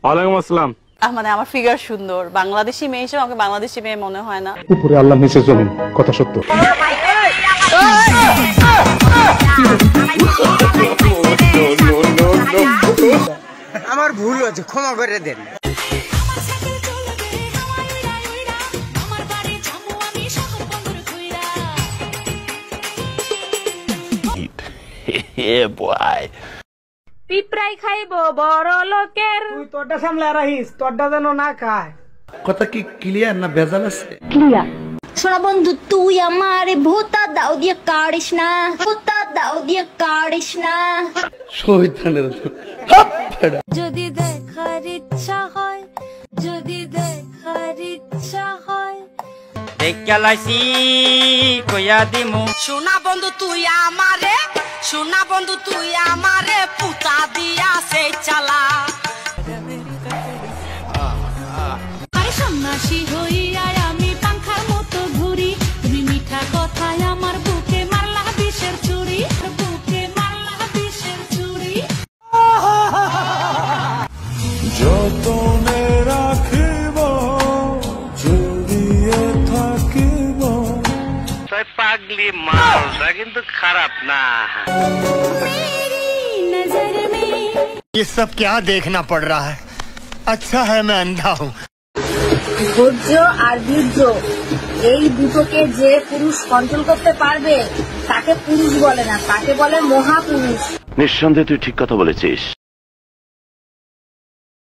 ওয়ালাইকুম আসসালাম। মানে আমার ফিগার সুন্দর, বাংলাদেশি মেয়ে হিসেবে আমাকে বাংলাদেশি মেয়ে মনে হয় না। উপরে আল্লাহ নিচে জমিন, কথা সত্য। আমার ভুল হয়েছে, ক্ষমা করে দেন। পিঁপড়াই খাইব বড় লোকের। তুই তোরটা সামলে রাখিস, তোরটা যেন না খায়। কথা কি ক্লিয়ার না ভেজাল আছে? ক্লিয়ার। শোনা বন্ধু, তুই আমার ভূতা দাও দিয়ে কাড়িস না, ভূতা দাও দিয়ে কাড়িস না। শয়তানের যদি দেখার ইচ্ছা হয়, যদি দেখার ইচ্ছা হয়, দেখালাইছি কইয়া দিমু। সোনা বন্ধু তুই আমারে, সোনা বন্ধু তুই আমারে পুতা দিয়া সেই চালা। আরে সন্ন্যাসী হইয়া আমি পাংখার মতো ঘুরি, তুমি মিঠা কথায় আমার বুকে মারলা বিষের ছুরি, বুকে মারলা বিষের ছুরি। যতনে রাখিব, জড়িয়ে থাকিব। পাগলি মালটা কিন্তু খারাপ না। ये सब क्या देखना पड़ रहा है? अच्छा है मैं अंधा हूँ। ধৈর্য আর বীর্য, এই দুটোকে যে পুরুষ কন্ট্রোল করতে পারবে তাকে পুরুষ বলে না, তাকে বলে মহাপুরুষ। নিঃসন্দেহে তুই ঠিক কথা বলেছিস।